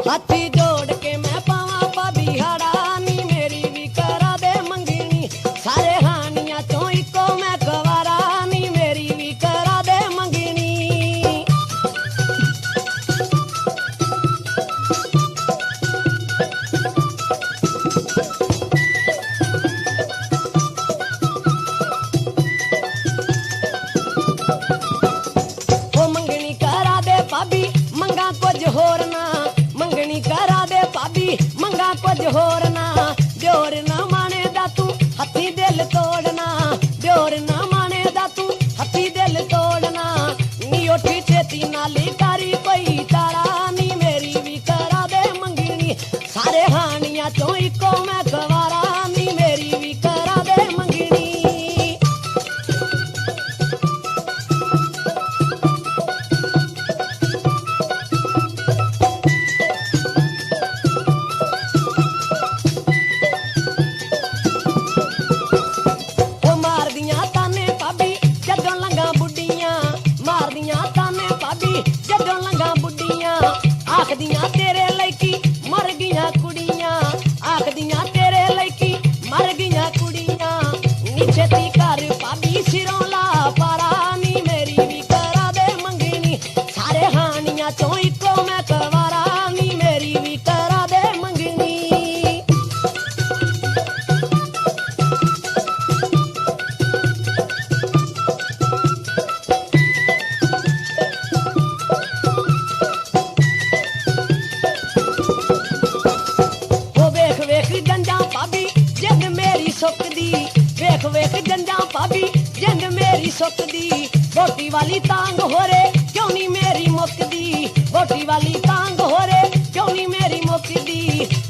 हाथी जोड़ के मैं पावा भाभी हाड़ा नी मेरी भी करा दे मंगनी सारे हानिया चो इको मैं कवारा नी मेरी भी करा दे मंगनी ओ मंगनी करा दे भाभी मंगा कुछ होर ना मंगनी करा दे भाभी मंगा कुछ होर ना ब्योर ना माने दा तू हथी दिल तोड़ना ब्योर ना माने दा तू हथी दिल तोड़ना नी उठी छेती नाली कारी कोई तारा नी मेरी भी करा दे मंगनी सारे हानिया चो इको मैं गवारा नी मेरी भी करा दे मंगनी आखदियां तेरे लईकी मर गईयां कुड़ियां आखदियां तेरे लईकी मर गईयां कुड़ियां नीचे ती कर भाभी सिरों ला पारा नी मेरी भी करा दे मंगनी सारे हानिया चो इको मैं कवारा नी मेरी भी करा दे मंगनी सुकदी वेख वेख जंजा भाभी जिंद मेरी सुकदी रोटी वाली तांग हो रे क्यों नहीं मेरी मुकदी रोटी वाली तांग हो रे क्यों नहीं मेरी मुकदी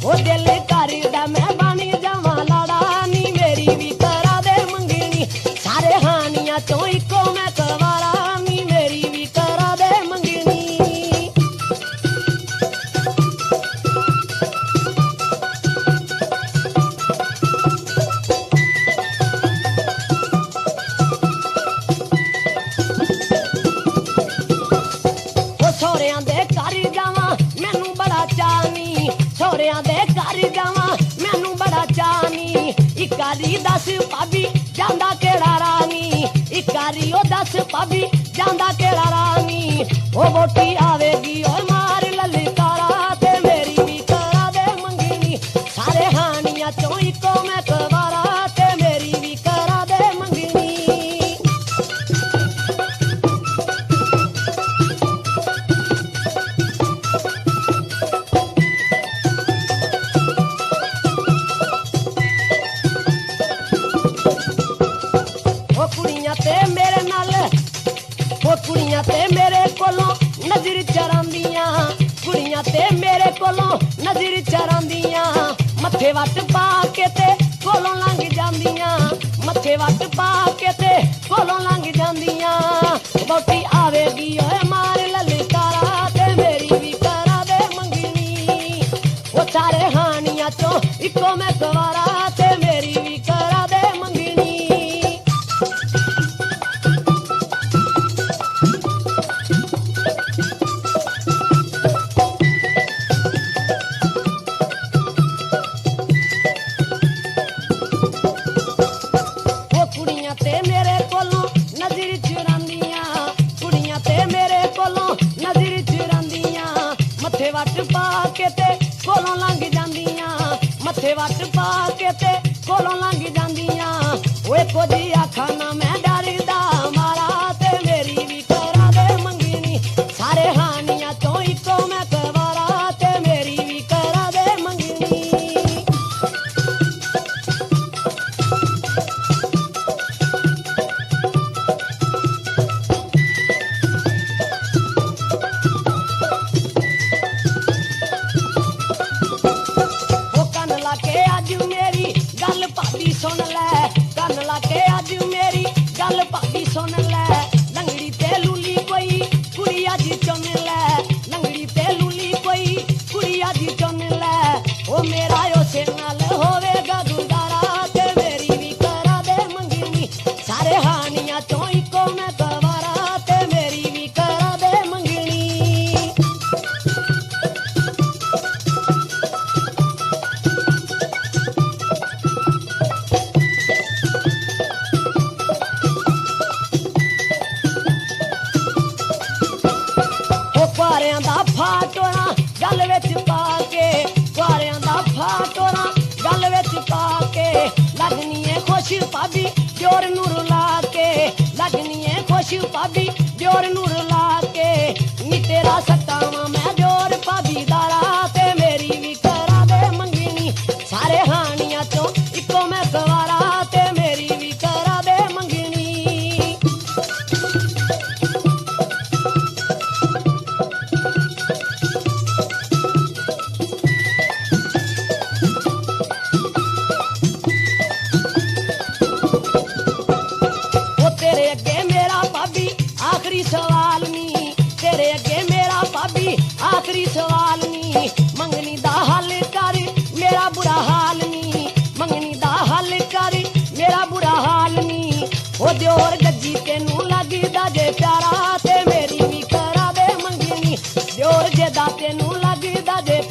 ओ दिल करदा मैं बन जावां लाड़ा नी मेरी भी करा दे मंगनी सारे हानिया चो इको मैं कवारा नी मेरी भी करा दे मंगनी ਸੋਹਰਿਆਂ ਦੇ ਘਰ ਜਾਵਾਂ ਮੈਨੂੰ ਬੜਾ ਚਾਨੀ ਸੋਹਰਿਆਂ ਦੇ ਘਰ ਜਾਵਾਂ ਮੈਨੂੰ ਬੜਾ ਚਾਨੀ ਇਕਾਰੀ ਦੱਸ ਭਾਬੀ ਜਾਂਦਾ ਕਿਹੜਾ ਰਾਨੀ ਇਕਾਰੀ ਉਹ ਦੱਸ ਭਾਬੀ ਜਾਂਦਾ ਕਿਹੜਾ ਰਾਨੀ ਉਹ ਵੋਟੀ ਆਵੇਗੀ ਓਏ ਮਾਰ ਲਲਕਾਰਾ ਤੇ ਮੇਰੀ ਵੀ ਕਰਾ ਦੇ ਮੰਗਣੀ ਸਾਰੇ ਹਾਨੀਆਂ ਚੋਂ ਇੱਕੋ ਮੈਂ ਕਵਾਰਾ ਤੇ ਮੇਰੀ ਵੀ ਕਰਾ ਦੇ ਮੰਗਣੀ कुड़ियां ते मेरे कोलों नजर चरांदियां कुड़ियां ते मेरे कोलों नजर चरांदियां मथे वट पा के ते कोलों लंघ जांदियां मथे वट पा के ते कोलों लंघ जांदियां बोटी आवेगी ओए मार ललकारा ते मेरी भी करा दे मंगनी वो सारे हानियां चों इको मैं गवारा ते मेरी भी करा दे मंगनी वट पा के ते कोलों लंघ जांदियां मथे वट पा के ते कोलों लंघ जांदियां ओए कुछ आखा ना मैं डरदा मारा ते मेरी भी करा दे मंगनी सारे हानियां चों इको मैं कवारा ते मेरी भी करा दे मंगनी सुन ले कन ला के अज मेरी ਭਾਬੀ ਦਿਓਰ ਨੂੰ ਰੁਲਾ ਕੇ ਲੱਗਣੀ ਏ ਖੁਸ਼ ਭਾਬੀ ਦਿਓਰ ਨੂੰ ਰੁਲਾ ਕੇ ਨੀ ਤੇਰਾ ਸਤਾਵਾਂ ਮੈਂ ਦਿਓਰ ਭਾਬੀ ਦਾਰਾ ਤੇ ਮੇਰੀ ਵੀ ਕਰਾ ਦੇ ਮੰਗਣੀ ਸਾਰੇ ਹਾਣੀਆਂ ਚੋਂ ਇੱਕੋ ਮੈਂ ਸਵਾਰਾ ਤੇ ਮੇਰੀ ਵੀ ਕਰਾ ਦੇ ਮੰਗਣੀ ਤੇਰੇ ਅੱਗੇ ਮੇਰਾ ਭਾਬੀ ਆਖਰੀ ਸਵਾਲ ਨੀ ਤੇਰੇ ਅੱਗੇ ਮੇਰਾ ਭਾਬੀ ਆਖਰੀ ਸਵਾਲ ਨੀ ਮੰਗਣੀ ਦਾ ਹੱਲ ਕਰ ਮੇਰਾ ਬੁਰਾ ਹਾਲ ਨੀ ਮੰਗਣੀ ਦਾ ਹੱਲ ਕਰ ਮੇਰਾ ਬੁਰਾ ਹਾਲ ਨੀ ਉਹ ਦਿਓਰ ਗੱਜੀ ਤੈਨੂੰ ਲੱਗਦਾ ਜੇ ਪਿਆਰਾ ਤੇ ਮੇਰੀ ਵੀ ਕਰਾ ਦੇ ਮੰਗਣੀ ਦਿਓਰ ਜੇ ਦਾ ਤੈਨੂੰ ਲੱਗਦਾ ਜੇ